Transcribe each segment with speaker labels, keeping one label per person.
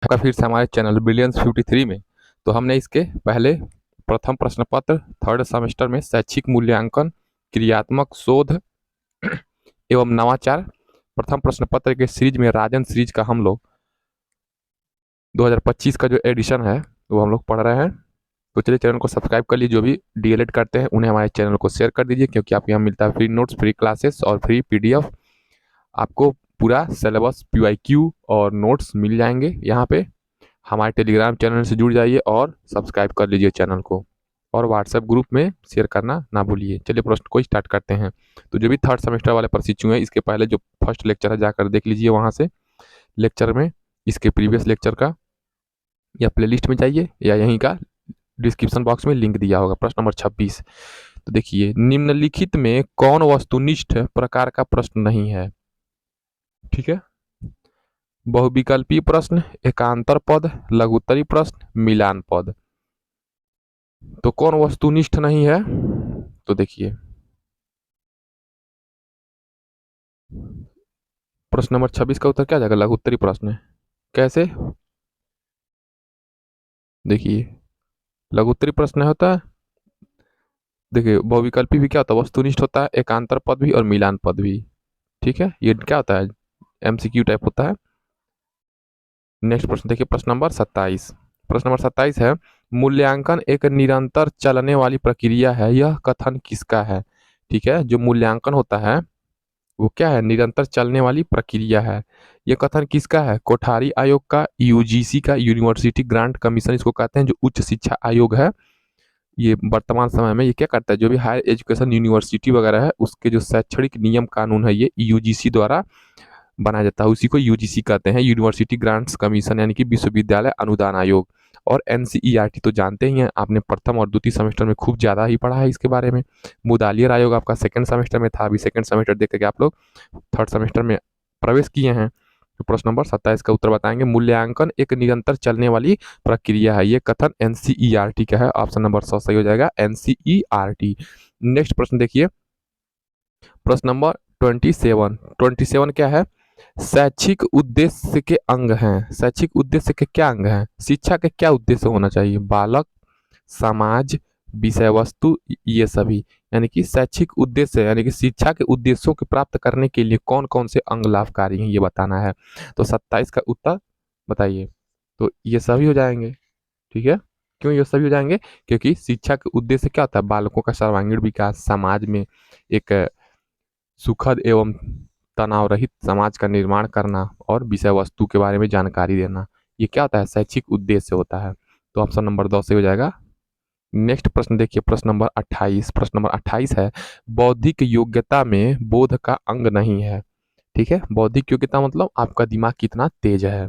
Speaker 1: का फिर से हमारे चैनल ब्रिलियंस 53 में। तो हमने इसके पहले प्रथम प्रश्न पत्र थर्ड सेमेस्टर में शैक्षिक मूल्यांकन, क्रियात्मक शोध एवं नवाचार प्रथम प्रश्न पत्र के सीरीज में राजन सीरीज का हम लोग 2025 का जो एडिशन है वो हम लोग पढ़ रहे हैं। तो चलिए चैनल को सब्सक्राइब कर लीजिए। जो भी डीएलएड करते हैं उन्हें हमारे चैनल को शेयर कर दीजिए, क्योंकि आपको यहाँ मिलता है फ्री नोट्स, फ्री क्लासेस और फ्री पीडीएफ। आपको पूरा सिलेबस, पीवाईक्यू और नोट्स मिल जाएंगे यहाँ पे। हमारे टेलीग्राम चैनल से जुड़ जाइए और सब्सक्राइब कर लीजिए चैनल को, और व्हाट्सएप ग्रुप में शेयर करना ना भूलिए। चलिए प्रश्न को स्टार्ट करते हैं। तो जो भी थर्ड सेमेस्टर वाले प्रशिक्षु हैं, इसके पहले जो फर्स्ट लेक्चर है जाकर देख लीजिए वहाँ से लेक्चर में, इसके प्रीवियस लेक्चर का, या प्लेलिस्ट में जाइए या यहीं का डिस्क्रिप्शन बॉक्स में लिंक दिया होगा। प्रश्न नंबर 26। तो देखिए, निम्नलिखित में कौन वस्तुनिष्ठ प्रकार का प्रश्न नहीं है? ठीक है, बहुविकल्पीय प्रश्न, एकांतर पद, लघुत्तरी प्रश्न, मिलान पद। तो कौन वस्तुनिष्ठ नहीं है? तो देखिए प्रश्न नंबर 26 का उत्तर क्या जाएगा? लघुत्तरी प्रश्न है। कैसे? देखिए लघुत्तरी प्रश्न होता है, देखिए बहुविकल्पी भी क्या होता है? वस्तुनिष्ठ होता है, एकांतर पद भी और मिलान पद भी। ठीक है, ये क्या होता है? एमसीक्यू टाइप होता है। नेक्स्ट प्रश्न देखिए, प्रश्न नंबर 27। प्रश्न नंबर 27 है, मूल्यांकन एक निरंतर चलने वाली प्रक्रिया है, यह कथन किसका है? ठीक है, जो मूल्यांकन होता है वो क्या है? निरंतर चलने वाली प्रक्रिया है। यह कथन किसका है? कोठारी आयोग का, यूजीसी का, यूनिवर्सिटी ग्रांट कमीशन इसको कहते हैं, जो उच्च शिक्षा आयोग है। ये वर्तमान समय में ये क्या करता है? जो भी हायर एजुकेशन यूनिवर्सिटी वगैरह है उसके जो शैक्षणिक नियम कानून है ये यूजीसी द्वारा बनाया जाता है, उसी को यूजीसी कहते हैं, यूनिवर्सिटी ग्रांट्स कमीशन, यानी कि विश्वविद्यालय अनुदान आयोग। और एनसीईआरटी तो जानते ही हैं आपने, प्रथम और द्वितीय सेमेस्टर में खूब ज़्यादा ही पढ़ा है इसके बारे में। मुदालियर आयोग आपका सेकंड सेमेस्टर में था, अभी सेकंड सेमेस्टर देख करके आप लोग थर्ड सेमेस्टर में प्रवेश किए हैं। तो प्रश्न नंबर 27 का उत्तर बताएंगे, मूल्यांकन एक निरंतर चलने वाली प्रक्रिया है, ये कथन एनसीईआरटी का है। ऑप्शन नंबर 100 सही हो जाएगा, एनसीईआरटी। नेक्स्ट प्रश्न देखिए, प्रश्न नंबर 27 क्या है? शैक्षिक उद्देश्य के अंग हैं। शैक्षिक उद्देश्य के क्या अंग हैं? शिक्षा के क्या उद्देश्य होना चाहिए? बालक, समाज, विषय वस्तु, ये सभी। यानी कि शैक्षिक उद्देश्य यानी कि शिक्षा के उद्देश्यों को प्राप्त करने के लिए कौन कौन से अंग लाभकारी हैं, ये बताना है। तो 27 का उत्तर बताइए। तो ये सभी हो जाएंगे। ठीक है, क्यों ये सभी हो जाएंगे? क्योंकि शिक्षा के उद्देश्य क्या होता है? बालकों का सर्वांगीण विकास, समाज में एक सुखद एवं तनाव रहित समाज का निर्माण करना, और विषय वस्तु के बारे में जानकारी देना, ये क्या होता है? शैक्षिक उद्देश्य होता है। तो ऑप्शन नंबर 2 से हो जाएगा। नेक्स्ट प्रश्न देखिए, प्रश्न नंबर 28। प्रश्न नंबर 28 है, बौद्धिक योग्यता में बोध का अंग नहीं है। ठीक है, बौद्धिक योग्यता मतलब आपका दिमाग कितना तेज है।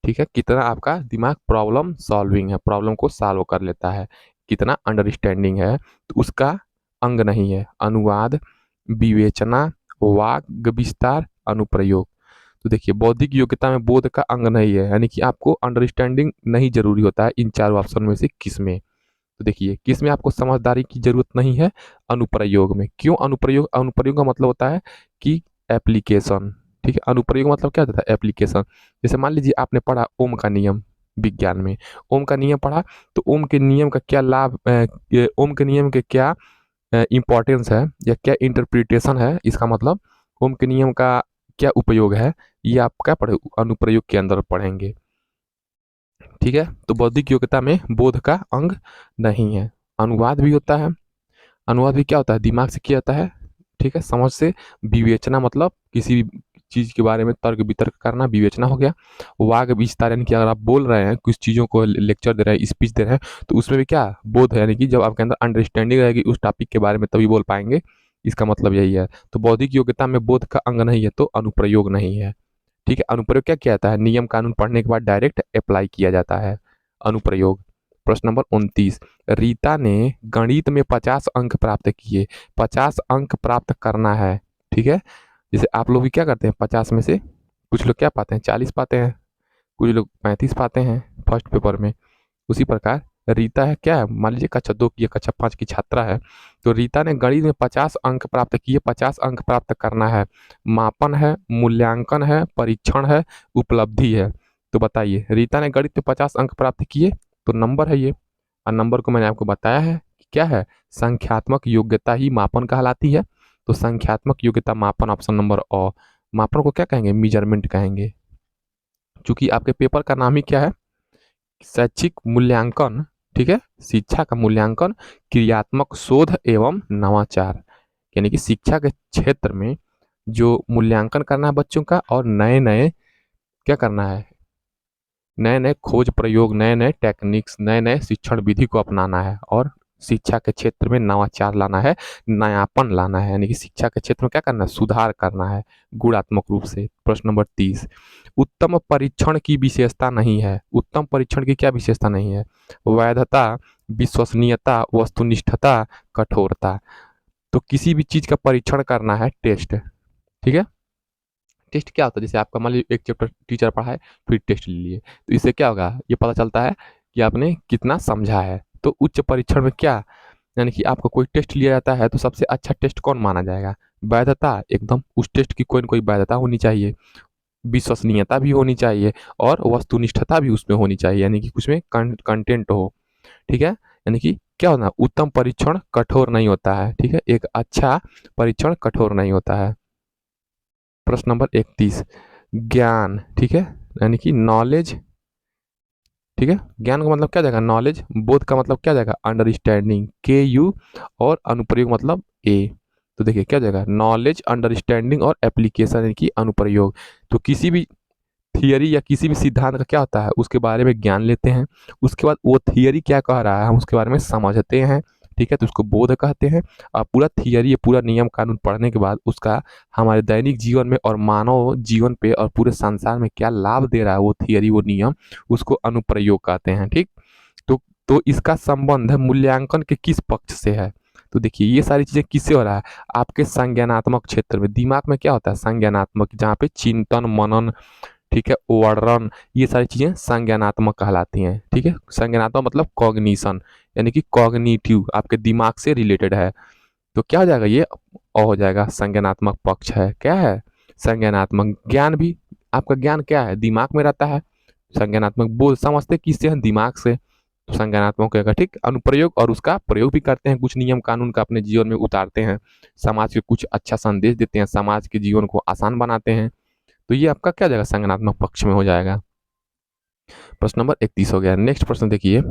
Speaker 1: ठीक है, कितना आपका दिमाग प्रॉब्लम सॉल्विंग है, प्रॉब्लम को सॉल्व कर लेता है, कितना अंडरस्टैंडिंग है, तो उसका अंग नहीं है अनुवाद, विवेचना, वाक् विस्तार, अनुप्रयोग। तो देखिए बौद्धिक योग्यता में बोध का अंग नहीं है, यानी कि आपको अंडरस्टैंडिंग नहीं जरूरी होता है इन चारों ऑप्शन में से किस में? तो देखिए किस में आपको समझदारी की जरूरत नहीं है? अनुप्रयोग में। क्यों अनुप्रयोग? अनुप्रयोग का मतलब होता है कि एप्लीकेशन। ठीक है, अनुप्रयोग मतलब क्या होता है? एप्लीकेशन। जैसे मान लीजिए आपने पढ़ा ओम का नियम विज्ञान में, ओम का नियम पढ़ा, तो ओम के नियम का क्या लाभ, ओम के नियम के क्या इम्पोर्टेंस है या क्या इंटरप्रिटेशन है, इसका मतलब ओम के नियम का क्या उपयोग है, ये आप क्या पढ़े? अनुप्रयोग के अंदर पढ़ेंगे। ठीक है, तो बौद्धिक योग्यता में बोध का अंग नहीं है। अनुवाद भी होता है, अनुवाद भी क्या होता है? दिमाग से किया जाता है। ठीक है, समझ से। विवेचना मतलब किसी भी चीज़ के बारे में तर्क वितर्क करना, विवेचना हो गया। वाग विस्तार यानी कि अगर आप बोल रहे हैं कुछ चीज़ों को, लेक्चर दे रहे हैं, स्पीच दे रहे हैं, तो उसमें भी क्या बोध है, यानी कि जब आपके अंदर अंडरस्टैंडिंग रहेगी उस टॉपिक के बारे में तभी बोल पाएंगे, इसका मतलब यही है। तो बौद्धिक योग्यता में बोध का अंग नहीं है, तो अनुप्रयोग नहीं है। ठीक है, अनुप्रयोग क्या किया जाता है? नियम कानून पढ़ने के बाद डायरेक्ट अप्लाई किया जाता है, अनुप्रयोग। प्रश्न नंबर 29, रीता ने गणित में 50 अंक प्राप्त किए। 50 अंक प्राप्त करना है। ठीक है, जैसे आप लोग भी क्या करते हैं, 50 में से कुछ लोग क्या पाते हैं? 40 पाते हैं, कुछ लोग 35 पाते हैं फर्स्ट पेपर में। उसी प्रकार रीता है क्या है? मान लीजिए कक्षा 2 की या कक्षा 5 की छात्रा है, तो रीता ने गणित में 50 अंक प्राप्त किए। 50 अंक प्राप्त करना है, मापन है, मूल्यांकन है, परीक्षण है, उपलब्धि है। तो बताइए, रीता ने गणित में 50 अंक प्राप्त किए, तो नंबर है ये। और नंबर को मैंने आपको बताया है कि क्या है, संख्यात्मक योग्यता ही मापन कहलाती है। तो संख्यात्मक योग्यता मापन ऑप्शन नंबर अ। मापन को क्या कहेंगे, मेजरमेंट कहेंगे। चूंकि आपके पेपर का नाम ही क्या है, शैक्षिक मूल्यांकन, ठीक है, शिक्षा का मूल्यांकन, क्रियात्मक शोध एवं नवाचार, यानी कि शिक्षा के क्षेत्र में जो मूल्यांकन करना है बच्चों का, और नए नए क्या करना है, नए नए खोज प्रयोग, नए नए टेक्निक्स, नए नए शिक्षण विधि को अपनाना है, और शिक्षा के क्षेत्र में नवाचार लाना है, नयापन लाना है, यानी कि शिक्षा के क्षेत्र में क्या करना है, सुधार करना है गुणात्मक रूप से। प्रश्न नंबर 30, उत्तम परीक्षण की विशेषता नहीं है। उत्तम परीक्षण की क्या विशेषता नहीं है, वैधता, विश्वसनीयता, वस्तुनिष्ठता, कठोरता। तो किसी भी चीज का परीक्षण करना है, टेस्ट, ठीक है। टेस्ट क्या होता है, जैसे आपका मान लीजिए एक चैप्टर टीचर पढ़ाए, फिर टेस्ट ले लिए, तो इससे क्या होगा, ये पता चलता है कि आपने कितना समझा है। तो उच्च परीक्षण में क्या, यानी कि आपका कोई टेस्ट लिया जाता है, तो सबसे अच्छा टेस्ट कौन माना जाएगा, वैधता, एकदम उस टेस्ट की कोई न कोई वैधता होनी चाहिए, विश्वसनीयता भी होनी चाहिए, और वस्तुनिष्ठता भी उसमें होनी चाहिए, यानी कि कुछ में कंटेंट हो, ठीक है। यानी कि क्या होना, उत्तम परीक्षण कठोर नहीं होता है, ठीक है, एक अच्छा परीक्षण कठोर नहीं होता है। प्रश्न नंबर 31, ज्ञान, ठीक है, यानी कि नॉलेज, ठीक है, ज्ञान का मतलब क्या जाएगा, नॉलेज, बोध का मतलब क्या जाएगा, अंडरस्टैंडिंग, के यू, और अनुप्रयोग मतलब ए। तो देखिए क्या जाएगा, नॉलेज, अंडरस्टैंडिंग और एप्लीकेशन, यानी कि अनुप्रयोग। तो किसी भी थियरी या किसी भी सिद्धांत का क्या होता है, उसके बारे में ज्ञान लेते हैं, उसके बाद वो थियरी क्या कह रहा है हम उसके बारे में समझते हैं, ठीक है, तो उसको बोध कहते हैं। और पूरा थियरी, पूरा नियम कानून पढ़ने के बाद उसका हमारे दैनिक जीवन में और मानव जीवन पे और पूरे संसार में क्या लाभ दे रहा है वो थियरी, वो नियम, उसको अनुप्रयोग कहते हैं, ठीक। तो तो इसका संबंध मूल्यांकन के किस पक्ष से है, तो देखिए ये सारी चीजें किससे हो रहा है, आपके संज्ञानात्मक क्षेत्र में, दिमाग में क्या होता है, संज्ञानात्मक, जहाँ पे चिंतन मनन, ठीक है, वर्णन, ये सारी चीजें संज्ञानात्मक कहलाती हैं, ठीक है। संज्ञानात्मक मतलब कॉग्निशन, यानी कि कॉग्निटिव, आपके दिमाग से रिलेटेड है। तो क्या हो जाएगा, ये हो जाएगा संज्ञानात्मक पक्ष है, क्या है, संज्ञानात्मक। ज्ञान भी, आपका ज्ञान क्या है, दिमाग में रहता है, संज्ञानात्मक बोल समझते किससे हैं, दिमाग से, तो संज्ञानात्मक होगा, ठीक। अनुप्रयोग, और उसका प्रयोग भी करते हैं, कुछ नियम कानून का अपने जीवन में उतारते हैं, समाज के कुछ अच्छा संदेश देते हैं, समाज के जीवन को आसान बनाते हैं। तो ये आपका क्या जाएगा, संज्ञानात्मक पक्ष में हो जाएगा। प्रश्न नंबर 31 हो गया। नेक्स्ट प्रश्न देखिए,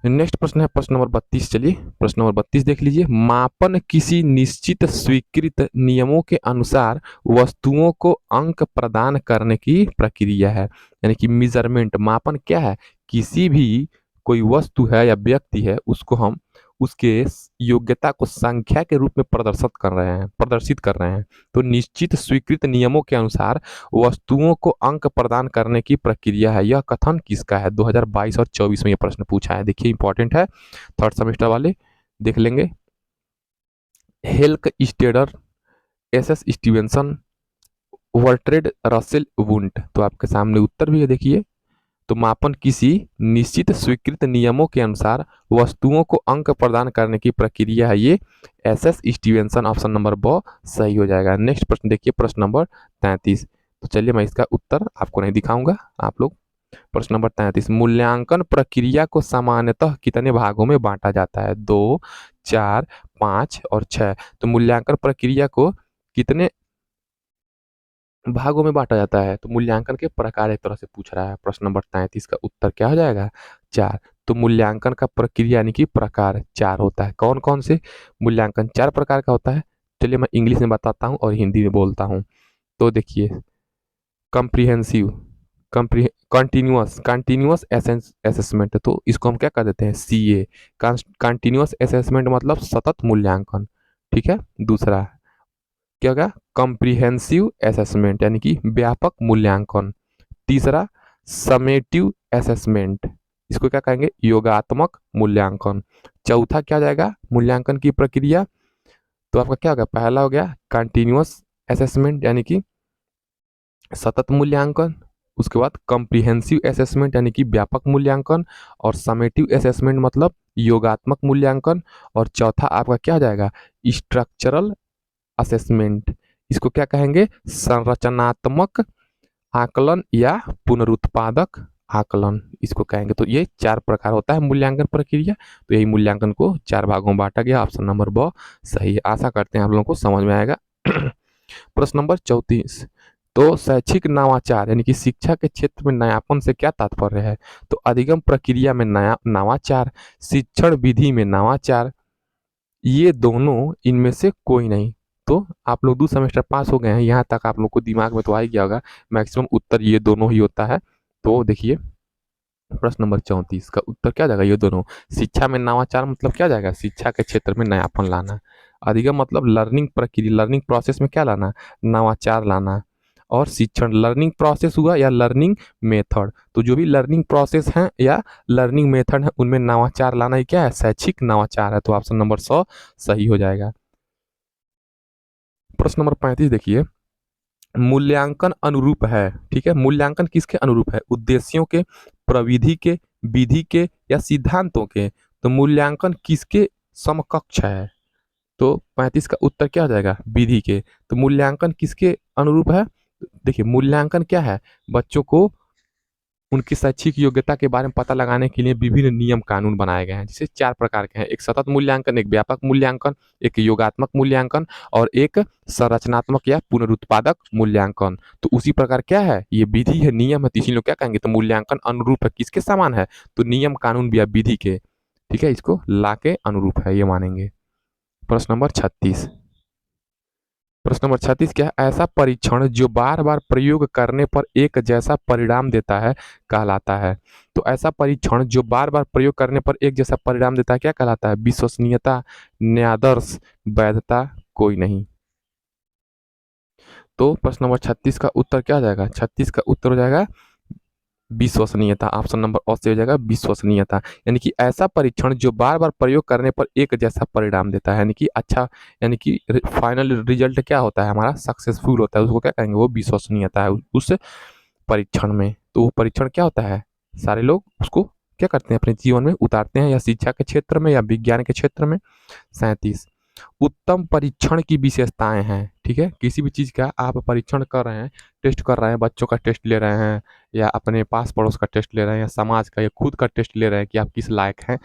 Speaker 1: नेक्स्ट प्रश्न है प्रश्न नंबर 32। चलिए प्रश्न नंबर 32 देख लीजिए, मापन किसी निश्चित स्वीकृत नियमों के अनुसार वस्तुओं को अंक प्रदान करने की प्रक्रिया है, यानी कि मेजरमेंट। मापन क्या है, किसी भी कोई वस्तु है या व्यक्ति है, उसको हम उसके योग्यता को संख्या के रूप में प्रदर्शित कर रहे हैं। तो निश्चित स्वीकृत नियमों के अनुसार वस्तुओं को अंक प्रदान करने की प्रक्रिया है। यह कथन किसका है, 2022 और 24 में यह प्रश्न पूछा है, देखिए इंपॉर्टेंट है, थर्ड सेमेस्टर वाले देख लेंगे। हेल्क स्टेडर, S S Stevenson, Bertrand Russell Wundt. तो आपके सामने उत्तर भी है, देखिए। तो मापन किसी निश्चित स्वीकृत नियमों के अनुसार वस्तुओं को अंक प्रदान करने की प्रक्रिया है, ये S S Stevenson, option number ब सही हो जाएगा। नेक्स्ट प्रश्न देखिए, प्रश्न नंबर 33। तो चलिए मैं इसका उत्तर आपको नहीं दिखाऊंगा, आप लोग। प्रश्न नंबर 33, मूल्यांकन प्रक्रिया को सामान्यतः कितने भागों में बांटा जाता है, 2, 4, 5 और 6। तो मूल्यांकन प्रक्रिया को कितने भागों में बांटा जाता है, तो मूल्यांकन के प्रकार एक तरह से पूछ रहा है। प्रश्न नंबर 33 का उत्तर क्या हो जाएगा, 4। तो मूल्यांकन का प्रक्रिया यानी कि प्रकार 4 होता है। कौन कौन से मूल्यांकन 4 प्रकार का होता है, चलिए मैं इंग्लिश में बताता हूँ और हिंदी में बोलता हूँ। तो देखिए, कंप्रीहेंसिव, कंटिन्यूअस, कंटिन्यूअस असेसमेंट, तो इसको हम क्या कर देते हैं, सी ए। कंटिन्यूअस असेसमेंट मतलब सतत मूल्यांकन, ठीक है। दूसरा क्या होगा, कॉम्प्रिहेंसिव असेसमेंट, यानी कि व्यापक मूल्यांकन। तीसरा समेटिव असेसमेंट, इसको क्या कहेंगे, योगात्मक मूल्यांकन। चौथा क्या जाएगा, मूल्यांकन की प्रक्रिया, तो आपका क्या होगा, पहला हो गया कंटिन्यूअस असेसमेंट यानी कि सतत मूल्यांकन, उसके बाद कॉम्प्रिहेंसिव असेसमेंट यानी कि व्यापक मूल्यांकन, और समेटिव असेसमेंट मतलब योगात्मक मूल्यांकन, और चौथा आपका क्या हो जाएगा, स्ट्रक्चरल असेसमेंट, इसको क्या कहेंगे, संरचनात्मक आकलन या पुनरुत्पादक आकलन इसको कहेंगे। तो ये 4 प्रकार होता है मूल्यांकन प्रक्रिया। तो यही मूल्यांकन को 4 भागों में बांटा गया। ऑप्शन नंबर ब सही है। आशा करते हैं आप लोगों को समझ में आएगा। प्रश्न नंबर 34। तो शैक्षिक नवाचार यानी कि शिक्षा के क्षेत्र में नयापन से क्या तात्पर्य है? तो अधिगम प्रक्रिया में नया नवाचार, शिक्षण विधि में नवाचार, ये दोनों इनमें से कोई नहीं। तो आप लोग 2 सेमेस्टर पास हो गए हैं, यहाँ तक आप लोग को दिमाग में तो आ ही गया होगा। मैक्सिमम उत्तर ये दोनों ही होता है। तो देखिए प्रश्न नंबर 34 का उत्तर क्या जाएगा? ये दोनों। शिक्षा में नवाचार मतलब क्या जाएगा? शिक्षा के क्षेत्र में नयापन लाना। अधिगम मतलब लर्निंग प्रक्रिया, लर्निंग प्रोसेस में क्या लाना? नवाचार लाना। और शिक्षण लर्निंग प्रोसेस हुआ या लर्निंग मेथड। तो जो भी लर्निंग प्रोसेस है या लर्निंग मेथड है उनमें नवाचार लाना ही क्या है? शैक्षिक नवाचार है। तो ऑप्शन नंबर 100 सही हो जाएगा। प्रश्न नंबर 35 देखिए, मूल्यांकन अनुरूप है। ठीक है, मूल्यांकन किसके अनुरूप है? उद्देश्यों के, प्रविधि के, विधि के या सिद्धांतों के। तो मूल्यांकन किसके समकक्ष है? तो 35 का उत्तर क्या हो जाएगा? विधि के। तो मूल्यांकन किसके अनुरूप है? देखिए मूल्यांकन क्या है? बच्चों को उनकी शैक्षिक योग्यता के बारे में पता लगाने के लिए विभिन्न नियम कानून बनाए गए हैं, जिसे 4 प्रकार के हैं। एक सतत मूल्यांकन, एक व्यापक मूल्यांकन, एक योगात्मक मूल्यांकन और एक संरचनात्मक या पुनरुत्पादक मूल्यांकन। तो उसी प्रकार क्या है? ये विधि है, नियम है। तो इसी लोग क्या कहेंगे? तो मूल्यांकन अनुरूप है किसके समान है? तो नियम कानून या विधि के। ठीक है, इसको ला के अनुरूप है ये मानेंगे। प्रश्न नंबर 36। प्रश्न नंबर 36 क्या है? ऐसा परीक्षण जो बार बार प्रयोग करने पर एक जैसा परिणाम देता है कहलाता है। तो ऐसा परीक्षण जो बार बार प्रयोग करने पर एक जैसा परिणाम देता है क्या कहलाता है? विश्वसनीयता, न्यायादर्श, वैधता, कोई नहीं। तो प्रश्न नंबर 36 का उत्तर क्या हो जाएगा? 36 का उत्तर हो जाएगा विश्वसनीयता। ऑप्शन नंबर अ से हो जाएगा विश्वसनीयता। यानी कि ऐसा परीक्षण जो बार बार प्रयोग करने पर एक जैसा परिणाम देता है, यानी कि अच्छा, यानी कि फाइनल रिजल्ट क्या होता है? हमारा सक्सेसफुल होता है। उसको क्या कहेंगे? वो विश्वसनीयता है उस परीक्षण में। तो वो परीक्षण क्या होता है? सारे लोग उसको क्या करते हैं? अपने जीवन में उतारते हैं, या शिक्षा के क्षेत्र में या विज्ञान के क्षेत्र में। 37। उत्तम परीक्षण की विशेषताएं हैं। ठीक है, किसी भी चीज़ का आप परीक्षण कर रहे हैं, टेस्ट कर रहे हैं, बच्चों का टेस्ट ले रहे हैं या अपने पास पड़ोस का टेस्ट ले रहे हैं या समाज का या खुद का टेस्ट ले रहे हैं कि आप किस लायक हैं,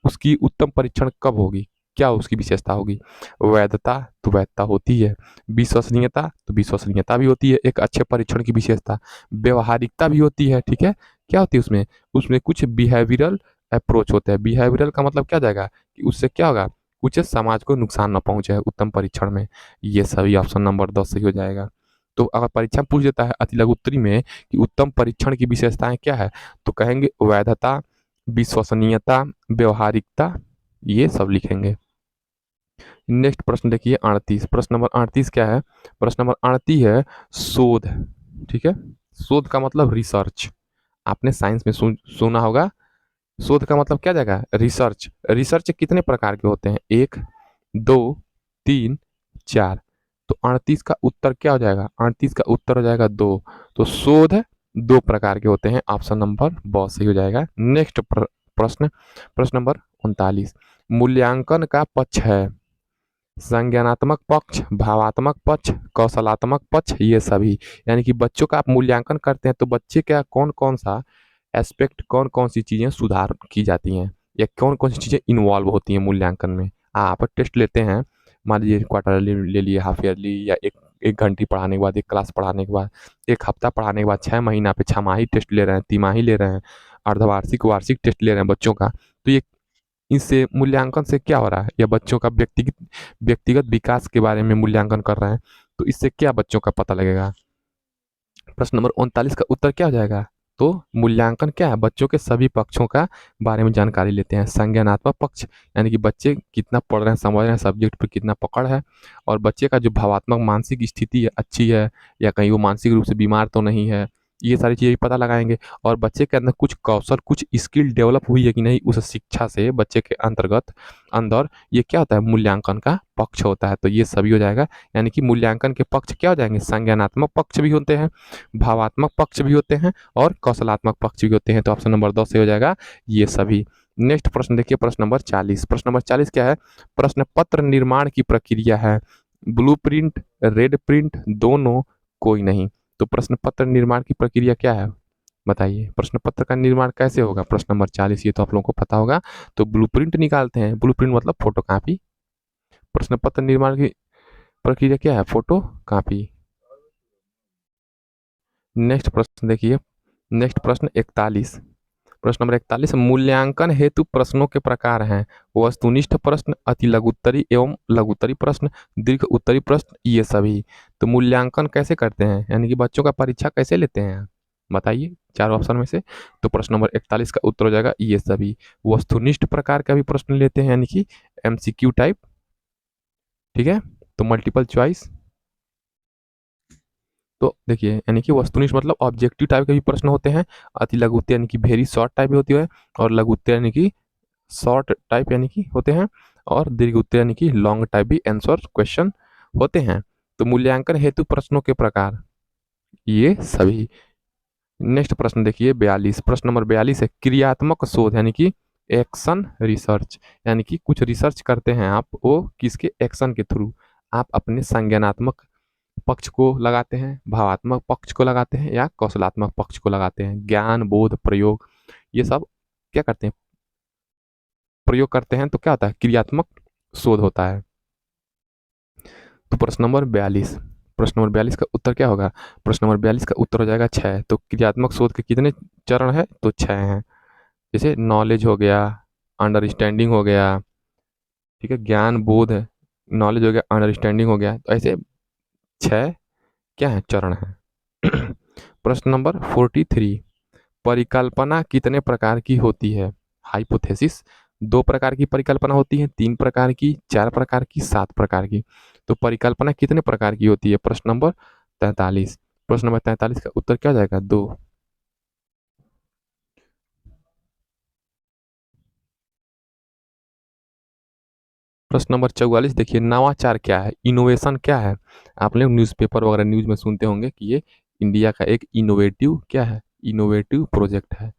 Speaker 1: उसकी उत्तम परीक्षण कब होगी? क्या उसकी विशेषता होगी? वैधता, तो वैधता होती है। विश्वसनीयता, तो विश्वसनीयता भी होती है एक अच्छे परीक्षण की विशेषता। व्यवहारिकता भी होती है। ठीक है, क्या होती है उसमें? उसमें कुछ बिहेवियरल अप्रोच होते हैं। बिहेवियरल का मतलब क्या जाएगा कि उससे क्या होगा? कुछ समाज को नुकसान ना पहुंचे उत्तम परीक्षण में। ये सभी ऑप्शन नंबर 10 सही हो जाएगा। तो अगर परीक्षा पूछ देता है अति लघु उत्तरी में कि उत्तम परीक्षण की विशेषताएं क्या है, तो कहेंगे वैधता, विश्वसनीयता, व्यवहारिकता, ये सब लिखेंगे। नेक्स्ट प्रश्न देखिए 38। प्रश्न नंबर 38 क्या है? प्रश्न नंबर 38 है शोध। ठीक है, शोध का मतलब रिसर्च। आपने साइंस में सुना होगा। शोध का मतलब क्या जाएगा? रिसर्च। रिसर्च कितने प्रकार के होते हैं? 1, 2, 3, 4। तो 38 का उत्तर क्या हो जाएगा? 38 का उत्तर हो जाएगा 2। तो शोध 2 प्रकार के होते हैं। ऑप्शन नंबर ब सही हो जाएगा। नेक्स्ट प्रश्न, प्रश्न नंबर 39। मूल्यांकन का पक्ष है संज्ञानात्मक पक्ष, भावात्मक पक्ष, कौशलात्मक पक्ष, ये सभी। यानी कि बच्चों का आप मूल्यांकन करते हैं तो बच्चे का कौन कौन सा एस्पेक्ट, कौन कौन सी चीज़ें सुधार की जाती हैं या कौन कौन सी चीज़ें इन्वॉल्व होती हैं मूल्यांकन में। आप टेस्ट लेते हैं, मान लीजिए क्वार्टरली ले लिए, हाफ ईयरली, या एक एक घंटी पढ़ाने के बाद, एक क्लास पढ़ाने के बाद, एक हफ्ता पढ़ाने के बाद, 6 महीना पे छमाही टेस्ट ले रहे हैं, तिमाही ले रहे हैं, अर्धवार्षिक, वार्षिक टेस्ट ले रहे हैं बच्चों का। तो ये इससे मूल्यांकन से क्या हो रहा है? या बच्चों का व्यक्तिगत व्यक्तिगत विकास के बारे में मूल्यांकन कर रहे हैं, तो इससे क्या बच्चों का पता लगेगा? प्रश्न नंबर 39 का उत्तर क्या हो जाएगा? तो मूल्यांकन क्या है? बच्चों के सभी पक्षों का बारे में जानकारी लेते हैं। संज्ञानात्मक पक्ष यानी कि बच्चे कितना पढ़ रहे हैं, समझ रहे हैं, सब्जेक्ट पर कितना पकड़ है। और बच्चे का जो भावात्मक मानसिक स्थिति है अच्छी है या कहीं वो मानसिक रूप से बीमार तो नहीं है, ये सारी चीज़ें पता लगाएंगे। और बच्चे के अंदर कुछ कौशल, कुछ स्किल डेवलप हुई है कि नहीं उस शिक्षा से, बच्चे के अंतर्गत अंदर, ये क्या होता है? मूल्यांकन का पक्ष होता है। तो ये सभी हो जाएगा। यानी कि मूल्यांकन के पक्ष क्या हो जाएंगे? संज्ञानात्मक पक्ष भी होते हैं, भावात्मक पक्ष भी होते हैं और कौशलात्मक पक्ष भी होते हैं। तो ऑप्शन नंबर 2 से हो जाएगा ये सभी। नेक्स्ट प्रश्न देखिए, प्रश्न नंबर 40। प्रश्न नंबर 40 क्या है? प्रश्न पत्र निर्माण की प्रक्रिया है ब्लूप्रिंट, रेड प्रिंट, दोनों, कोई नहीं। तो प्रश्न पत्र निर्माण की प्रक्रिया क्या है, बताइए। प्रश्न पत्र का निर्माण कैसे होगा, प्रश्न नंबर 40, ये तो आप लोगों को पता होगा। तो ब्लूप्रिंट निकालते हैं, ब्लूप्रिंट मतलब फोटो कॉपी। प्रश्न पत्र निर्माण की प्रक्रिया क्या है, फोटो कॉपी। नेक्स्ट प्रश्न देखिए, नेक्स्ट प्रश्न 41, प्रश्न नंबर 41, मूल्यांकन हेतु प्रश्नों के प्रकार हैं वस्तुनिष्ठ प्रश्न, अति लघुत्तरी एवं लघुत्तरी प्रश्न, दीर्घ उत्तरी प्रश्न, ये सभी। तो मूल्यांकन कैसे करते हैं, यानी कि बच्चों का परीक्षा कैसे लेते हैं, बताइए चार ऑप्शन में से। तो प्रश्न नंबर 41 का उत्तर हो जाएगा ये सभी। वस्तुनिष्ठ प्रकार का भी प्रश्न लेते हैं, यानी कि एमसीक्यू टाइप, ठीक है। तो मल्टीपल चॉइस, तो देखिए यानी कि वस्तुनिष्ठ मतलब ऑब्जेक्टिव टाइप के भी प्रश्न होते हैं, अति लघु उत्तर यानी कि वेरी शॉर्ट टाइप भी होती है, और लघु उत्तर यानी कि शॉर्ट टाइप यानी कि होते हैं, और दीर्घ उत्तर यानी कि लॉन्ग टाइप भी आंसर क्वेश्चन होते हैं। तो मूल्यांकन हेतु प्रश्नों के प्रकार ये सभी। नेक्स्ट प्रश्न देखिए 42, प्रश्न नंबर 42 है क्रियात्मक शोध, यानी कि एक्शन रिसर्च, यानी कि कुछ रिसर्च करते हैं आप, वो किसके, एक्शन के थ्रू। आप अपने संज्ञानात्मक पक्ष को लगाते हैं, भावात्मक पक्ष को लगाते हैं, या कौशलात्मक पक्ष को लगाते हैं, ज्ञान बोध प्रयोग, ये सब क्या करते हैं, प्रयोग करते हैं। तो क्या होता है, क्रियात्मक शोध होता है। तो प्रश्न नंबर 42, प्रश्न नंबर 42 का उत्तर क्या होगा, प्रश्न नंबर 42 का उत्तर हो जाएगा 6। तो क्रियात्मक शोध के कितने चरण है, तो 6 हैं। जैसे नॉलेज हो गया, अंडरस्टैंडिंग हो गया, ठीक है, ज्ञान बोध, नॉलेज हो गया, अंडरस्टैंडिंग हो गया, तो ऐसे 6 क्या है, चरण है। प्रश्न नंबर 43, परिकल्पना कितने प्रकार की होती है, हाइपोथेसिस। 2 प्रकार की परिकल्पना होती है, 3 प्रकार की, 4 प्रकार की, 7 प्रकार की। तो परिकल्पना कितने प्रकार की होती है, प्रश्न नंबर 43। प्रश्न नंबर 43 का उत्तर क्या हो जाएगा, 2। प्रश्न नंबर 44 देखिए, नवाचार क्या है, इनोवेशन क्या है। आप लोग न्यूज़पेपर वगैरह न्यूज़ में सुनते होंगे कि ये इंडिया का एक इनोवेटिव क्या है, इनोवेटिव प्रोजेक्ट है,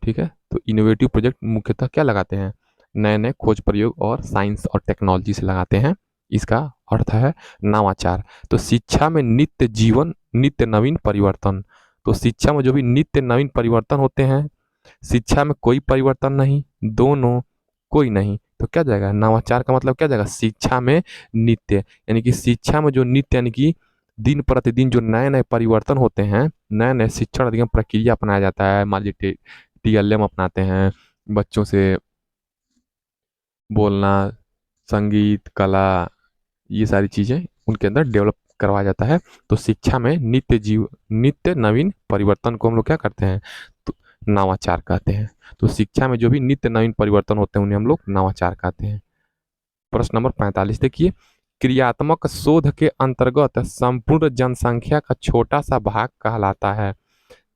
Speaker 1: ठीक है। तो इनोवेटिव प्रोजेक्ट मुख्यतः क्या लगाते हैं, नए नए खोज प्रयोग और साइंस और टेक्नोलॉजी से लगाते हैं, इसका अर्थ है नवाचार। तो शिक्षा में नित्य जीवन, नित्य नवीन परिवर्तन। तो शिक्षा में जो भी नित्य नवीन परिवर्तन होते हैं, शिक्षा में कोई परिवर्तन नहीं, दोनों कोई नहीं, तो क्या जाएगा, नवाचार का मतलब क्या जाएगा, शिक्षा में नित्य, यानी कि शिक्षा में जो नित्य यानी कि दिन प्रतिदिन जो नए नए परिवर्तन होते हैं, नए नए शिक्षण अधिगम प्रक्रिया अपनाया जाता है। मान लीजिए टीएलएम अपनाते हैं, बच्चों से बोलना, संगीत कला, ये सारी चीज़ें उनके अंदर डेवलप करवाया जाता है। तो शिक्षा में नित्य नवीन परिवर्तन को हम लोग क्या करते हैं, तो नवाचार कहते हैं। तो शिक्षा में जो भी नित्य नवीन परिवर्तन होते हैं उन्हें हम लोग नवाचार कहते हैं। प्रश्न नंबर 45 देखिए, क्रियात्मक शोध के अंतर्गत संपूर्ण जनसंख्या का छोटा सा भाग कहलाता है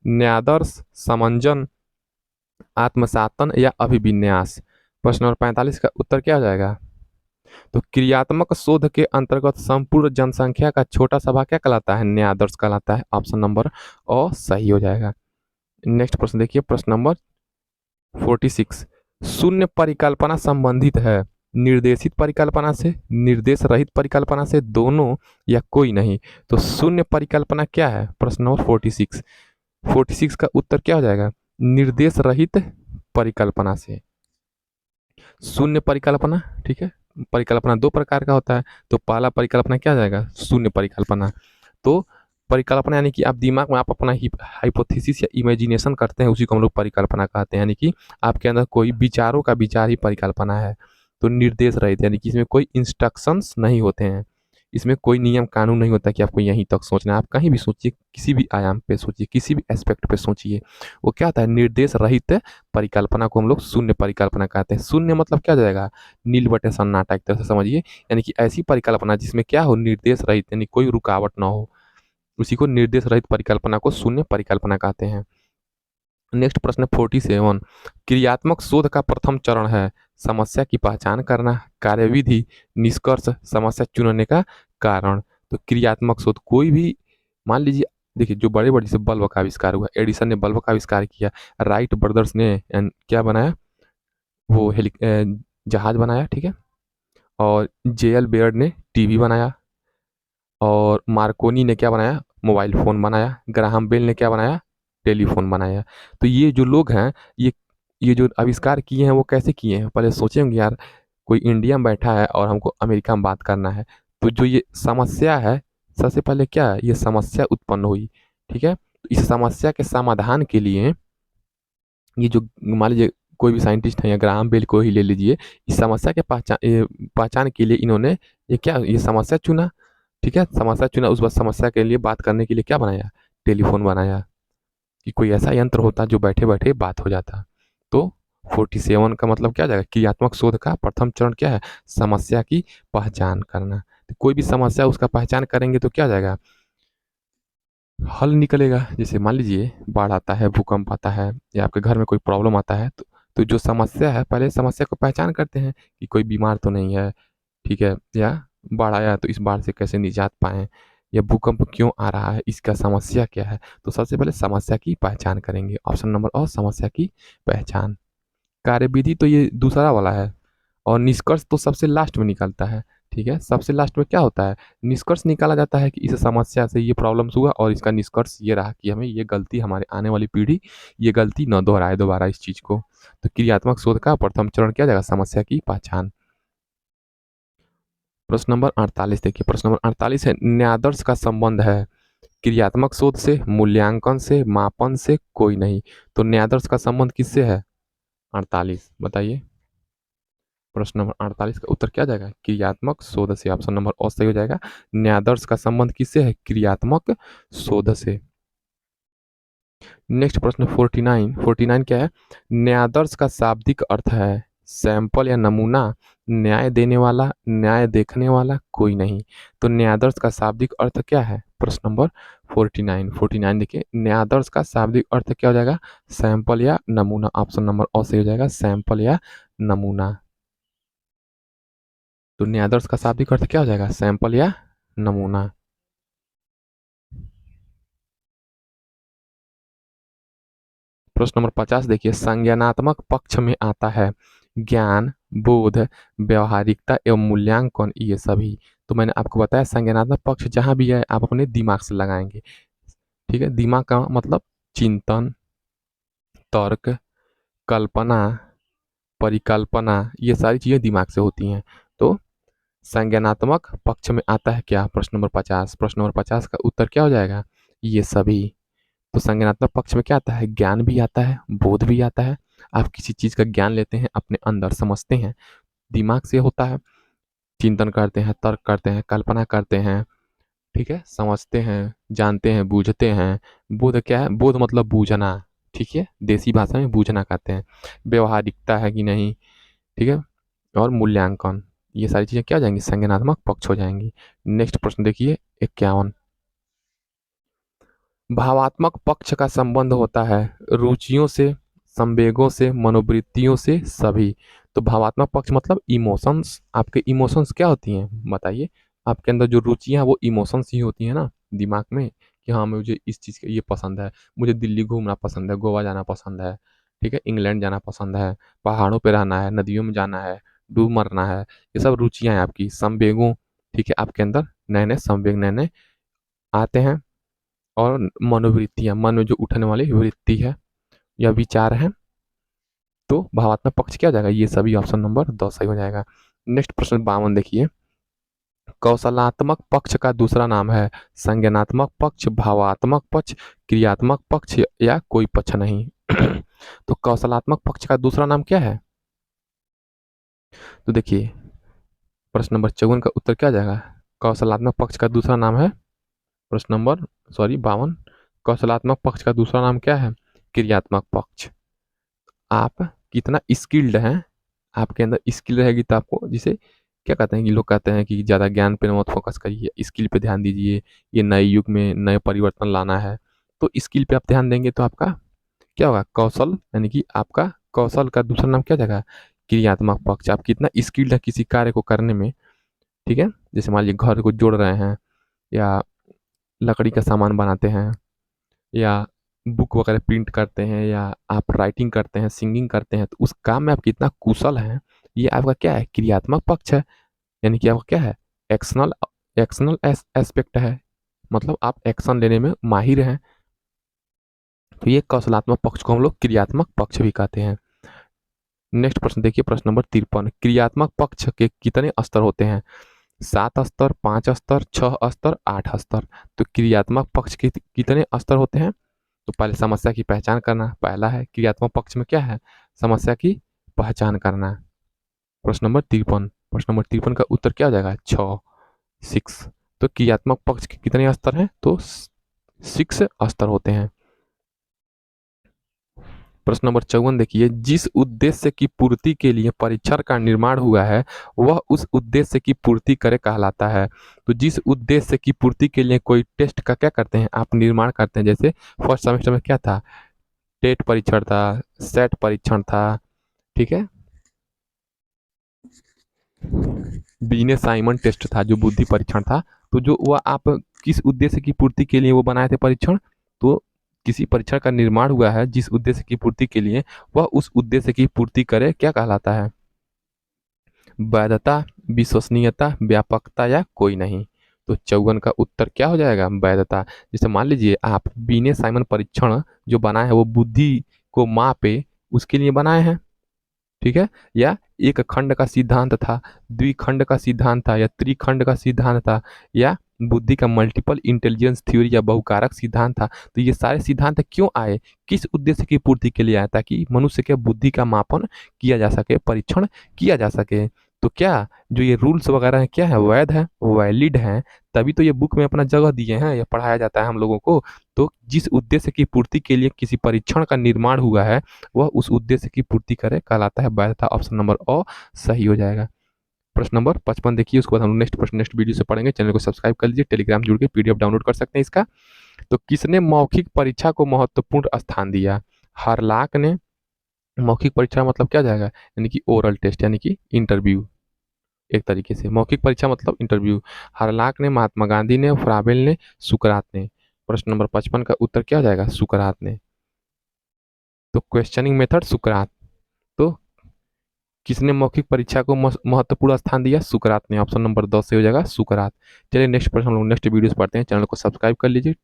Speaker 1: न्यादर्श, समंजन, आत्मसातन या अभिविन्यास। प्रश्न नंबर 45 का उत्तर क्या हो जाएगा, तो क्रियात्मक शोध के अंतर्गत संपूर्ण जनसंख्या का छोटा सा भाग क्या कहलाता है, न्यादर्श कहलाता है। ऑप्शन नंबर ओ सही हो जाएगा। नेक्स्ट प्रश्न देखिए, प्रश्न नंबर 46, शून्य परिकल्पना संबंधित है निर्देशित परिकल्पना से, निर्देश रहित परिकल्पना से, दोनों या कोई नहीं। तो शून्य परिकल्पना क्या है, प्रश्न नंबर 46, 46 का उत्तर क्या हो जाएगा, निर्देश रहित परिकल्पना से। शून्य परिकल्पना, ठीक है, परिकल्पना 2 प्रकार का होता है। तो पहला परिकल्पना क्या आ जाएगा, शून्य परिकल्पना। तो परिकल्पना यानी कि आप दिमाग में आप अपना ही हाइपोथेसिस या इमेजिनेशन करते हैं, उसी को हम लोग परिकल्पना कहते हैं, यानी कि आपके अंदर कोई विचारों का विचार ही परिकल्पना है। तो निर्देश रहित यानी कि इसमें कोई इंस्ट्रक्शंस नहीं होते हैं, इसमें कोई नियम कानून नहीं होता कि आपको यहीं तक सोचना है, आप कहीं भी सोचिए, किसी भी आयाम पे सोचिए, किसी भी एस्पेक्ट पे सोचिए। वो क्या होता है, निर्देश रहित परिकल्पना को हम लोग शून्य परिकल्पना कहते हैं। शून्य मतलब क्या जाएगा, नील बटे सन्नाटा, एक तरह से समझिए, यानी कि ऐसी परिकल्पना जिसमें क्या हो, निर्देश रहित यानी कोई रुकावट ना हो, उसी को निर्देश रहित परिकल्पना को शून्य परिकल्पना कहते हैं। नेक्स्ट प्रश्न 47, क्रियात्मक शोध का प्रथम चरण है समस्या की पहचान करना, कार्यविधि, निष्कर्ष, समस्या चुनने का कारण। तो क्रियात्मक शोध कोई भी, मान लीजिए देखिए जो बड़े बड़े से बल्ब का आविष्कार हुआ, एडिसन ने बल्ब का आविष्कार किया, राइट ब्रदर्स ने क्या बनाया, वो जहाज बनाया, ठीक है, और जेएल बेयर्ड ने टीवी बनाया, और मार्कोनी ने क्या बनाया, मोबाइल फ़ोन बनाया, ग्राहम बेल ने क्या बनाया, टेलीफ़ोन बनाया। तो ये जो लोग हैं, ये ये जो आविष्कार किए हैं वो कैसे किए हैं? पहले सोचे होंगे यार, कोई इंडिया में बैठा है और हमको अमेरिका में बात करना है, तो जो ये समस्या है, सबसे पहले क्या है, ये समस्या उत्पन्न हुई, ठीक है? तो इस समस्या के समाधान के लिए ये जो मान लीजिए कोई भी साइंटिस्ट है या ग्राहम बेल को ही ले लीजिए, इस समस्या के पहचान के लिए इन्होंने ये क्या ये समस्या चुना, ठीक है? समस्या चुना, उस बात समस्या के लिए बात करने के लिए क्या बनाया? टेलीफ़ोन बनाया, कि कोई ऐसा यंत्र होता जो बैठे-बैठे बात हो जाता। तो 47 का मतलब क्या हो जाएगा? क्रियात्मक शोध का प्रथम चरण क्या है? समस्या की पहचान करना। तो कोई भी समस्या उसका पहचान करेंगे तो क्या हो जाएगा? हल निकलेगा। जैसे मान लीजिए बाढ़ आता है, भूकंप आता है या आपके घर में कोई प्रॉब्लम आता है, तो जो समस्या है पहले समस्या को पहचान करते हैं कि कोई बीमार तो नहीं है, ठीक है? या बाढ़ आया तो इस बाढ़ से कैसे निजात पाएँ, या भूकंप क्यों आ रहा है, इसका समस्या क्या है? तो सबसे पहले समस्या की पहचान करेंगे। ऑप्शन नंबर समस्या की पहचान। कार्यविधि तो ये दूसरा वाला है, और निष्कर्ष तो सबसे लास्ट में निकलता है, ठीक है? सबसे लास्ट में क्या होता है? निष्कर्ष निकाला जाता है कि इस समस्या से ये प्रॉब्लम्स हुआ और इसका निष्कर्ष ये रहा कि हमें ये गलती, हमारे आने वाली पीढ़ी ये गलती ना दोहराए दोबारा इस चीज़ को। तो क्रियात्मक शोध का प्रथम चरण क्या हो जाएगा? समस्या की पहचान। प्रश्न नंबर 48 देखिए, प्रश्न नंबर 48 है, न्यादर्श का संबंध है क्रियात्मक शोध से, मूल्यांकन से, मापन से, कोई नहीं। तो न्यादर्श का संबंध किससे है? 48 बताइए। प्रश्न नंबर 48 का उत्तर क्या जाएगा? क्रियात्मक शोध से। ऑप्शन नंबर सही हो जाएगा। न्यादर्श का संबंध किससे है? क्रियात्मक शोध से। नेक्स्ट प्रश्न 49। 49 क्या है? न्यादर्श का शाब्दिक अर्थ है सैंपल या नमूना, न्याय देने वाला, न्याय देखने वाला, कोई नहीं। तो न्यादर्श का शाब्दिक अर्थ क्या है? प्रश्न नंबर 49। 49 देखिए, न्यादर्श का शाब्दिक अर्थ क्या हो जाएगा? सैंपल या नमूना। ऑप्शन नंबर सही हो जाएगा, सैंपल या नमूना। तो न्यादर्श का शाब्दिक अर्थ क्या हो जाएगा? सैंपल या नमूना। प्रश्न नंबर 50 देखिए, संज्ञानात्मक पक्ष में आता है ज्ञान, बोध, व्यावहारिकता एवं मूल्यांकन, ये सभी। तो मैंने आपको बताया संज्ञानात्मक पक्ष जहाँ भी है आप अपने दिमाग से लगाएंगे, ठीक है? दिमाग का मतलब चिंतन, तर्क, कल्पना, परिकल्पना, ये सारी चीज़ें दिमाग से होती हैं। तो संज्ञानात्मक पक्ष में आता है क्या? प्रश्न नंबर 50। प्रश्न नंबर 50 का उत्तर क्या हो जाएगा? ये सभी। तो संज्ञानात्मक पक्ष में क्या आता है? ज्ञान भी आता है, बोध भी आता है। आप किसी चीज़ का ज्ञान लेते हैं, अपने अंदर समझते हैं, दिमाग से होता है, चिंतन करते हैं, तर्क करते हैं, कल्पना करते हैं, ठीक है? समझते हैं, जानते हैं, बूझते हैं। बोध क्या है? बोध मतलब बूझना, ठीक है? देसी भाषा में बूझना कहते हैं। व्यावहारिकता है कि नहीं, ठीक है? और मूल्यांकन, ये सारी चीज़ें क्या हो जाएंगी? संज्ञानात्मक पक्ष हो जाएंगी। नेक्स्ट प्रश्न देखिए 51। भावात्मक पक्ष का संबंध होता है रुचियों से, संवेगों से, मनोवृत्तियों से, सभी। तो भावात्मक पक्ष मतलब इमोशंस। आपके इमोशंस क्या होती हैं बताइए? आपके अंदर जो रुचियां हैं वो इमोशंस ही होती हैं ना, दिमाग में, कि हाँ मुझे इस चीज़ का ये पसंद है, मुझे दिल्ली घूमना पसंद है, गोवा जाना पसंद है, ठीक है, इंग्लैंड जाना पसंद है, पहाड़ों पे रहना है, नदियों में जाना है, डूब मरना है, ये सब रुचियां हैं आपकी। संवेगों, ठीक है, आपके अंदर नए नए संवेग नए नए आते हैं। और मनोवृत्तियाँ, मन में जो उठने वाली वृत्ति है या विचार है, तो भावात्मक पक्ष क्या हो जाएगा? ये सभी। ऑप्शन नंबर 2 सही हो जाएगा। नेक्स्ट प्रश्न 52 देखिए, कौशलात्मक पक्ष का दूसरा नाम है संज्ञानात्मक पक्ष, भावात्मक पक्ष, क्रियात्मक पक्ष, या कोई पक्ष नहीं। तो कौशलात्मक पक्ष का दूसरा नाम क्या है? तो देखिए, प्रश्न नंबर 54 का उत्तर क्या आ जाएगा? कौशलात्मक पक्ष का दूसरा नाम है, प्रश्न नंबर 52, कौशलात्मक पक्ष का दूसरा नाम क्या है? क्रियात्मक पक्ष। आप कितना स्किल्ड हैं, आपके अंदर स्किल रहेगी तो आपको, जिसे क्या कहते हैं कि लोग कहते हैं कि ज़्यादा ज्ञान पे मत फोकस करिए, स्किल पे ध्यान दीजिए, ये नए युग में नए परिवर्तन लाना है। तो स्किल पे आप ध्यान देंगे तो आपका क्या होगा? कौशल, यानी कि आपका कौशल का दूसरा नाम क्या जाएगा? क्रियात्मक पक्ष। आप कितना स्किल्ड है किसी कार्य को करने में, ठीक है? जैसे मान लीजिए घर को जोड़ रहे हैं, या लकड़ी का सामान बनाते हैं, या बुक वगैरह प्रिंट करते हैं, या आप राइटिंग करते हैं, सिंगिंग करते हैं, तो उस काम में आप कितना कुशल हैं, ये आपका क्या है? क्रियात्मक पक्ष है। यानी कि आपका क्या है? एक्शनल एक्शनल एस्पेक्ट है, मतलब आप एक्शन लेने में माहिर हैं। तो ये कौशलात्मक पक्ष को हम लोग क्रियात्मक पक्ष भी कहते हैं। नेक्स्ट प्रश्न देखिए, प्रश्न नंबर 53। क्रियात्मक पक्ष के कितने स्तर होते हैं? 7 स्तर, 5 स्तर, 6 स्तर, 8 स्तर। तो क्रियात्मक पक्ष के कितने स्तर होते हैं? तो पहले समस्या की पहचान करना। पहला है क्रियात्मक पक्ष में क्या है? समस्या की पहचान करना। प्रश्न नंबर 53, प्रश्न नंबर 53 का उत्तर क्या हो जाएगा? 6, 6। तो क्रियात्मक पक्ष के कितने स्तर हैं? तो 6 स्तर होते हैं। प्रश्न नंबर 54 देखिए, जिस उद्देश्य की पूर्ति के लिए परीक्षण का निर्माण हुआ है वह उस उद्देश्य की पूर्ति करे कहलाता है। तो जिस उद्देश्य की पूर्ति के लिए कोई टेस्ट का क्या करते हैं आप? निर्माण करते हैं। जैसे फर्स्ट सेमेस्टर में क्या था? टेट परीक्षण था, सेट परीक्षण था, ठीक है, बीने साइमन टेस्ट था जो बुद्धि परीक्षण था। तो जो वह आप किस उद्देश्य की पूर्ति के लिए वो बनाए थे परीक्षण? तो किसी परीक्षण का निर्माण हुआ है जिस उद्देश्य की पूर्ति के लिए, वह उस उद्देश्य की पूर्ति करे क्या कहलाता है? वैधता, विश्वसनीयता, व्यापकता या कोई नहीं। तो 54 का उत्तर क्या हो जाएगा? वैधता। जैसे मान लीजिए आप बीने साइमन परीक्षण जो बनाए हैं वो बुद्धि को मापे उसके लिए बनाए हैं, ठीक है, या एक खंड का सिद्धांत था, द्विखंड का सिद्धांत था, या त्रिखंड का सिद्धांत था, या बुद्धि का मल्टीपल इंटेलिजेंस थ्योरी या बहुकारक सिद्धांत था। तो ये सारे सिद्धांत क्यों आए? किस उद्देश्य की पूर्ति के लिए आया? ताकि मनुष्य के बुद्धि का मापन किया जा सके, परीक्षण किया जा सके। तो क्या जो ये रूल्स वगैरह हैं क्या है? वैध है, वैलिड हैं, तभी तो ये बुक में अपना जगह दिए हैं, ये पढ़ाया जाता है हम लोगों को। तो जिस उद्देश्य की पूर्ति के लिए किसी परीक्षण का निर्माण हुआ है वह उस उद्देश्य की पूर्ति करे कहलाता है वैधता। ऑप्शन नंबर अ सही हो जाएगा। प्रश्न नंबर 55 देखिए, उसके बाद हम नेक्स्ट प्रश्न नेक्स्ट वीडियो से पढ़ेंगे। चैनल को सब्सक्राइब कर लीजिए, टेलीग्राम जुड़ के पीडीएफ डाउनलोड कर सकते हैं इसका। तो किसने मौखिक परीक्षा को महत्वपूर्ण स्थान दिया? हरलाक ने। मौखिक परीक्षा मतलब क्या जाएगा? यानी कि ओरल टेस्ट, यानी कि इंटरव्यू। एक तरीके से मौखिक परीक्षा मतलब इंटरव्यू। हरलाक ने, महात्मा गांधी ने, फ्राबेल ने, सुकरात ने। प्रश्न नंबर 55 का उत्तर क्या हो जाएगा? सुकरात ने। तो क्वेश्चनिंग मेथड सुकरात। तो किसने मौखिक परीक्षा को महत्वपूर्ण स्थान दिया? सुकरात ने। ऑप्शन नंबर 10 से हो जाएगा सुकरात। चलिए नेक्स्ट प्रश्न हम लोग नेक्स्ट वीडियो से पढ़ते हैं। चैनल को सब्सक्राइब कर लीजिए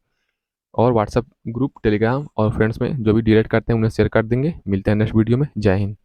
Speaker 1: और व्हाट्सएप ग्रुप, टेलीग्राम और फ्रेंड्स में जो भी डिलीट करते हैं उन्हें शेयर कर देंगे। मिलते हैं नेक्स्ट वीडियो में। जय हिंद।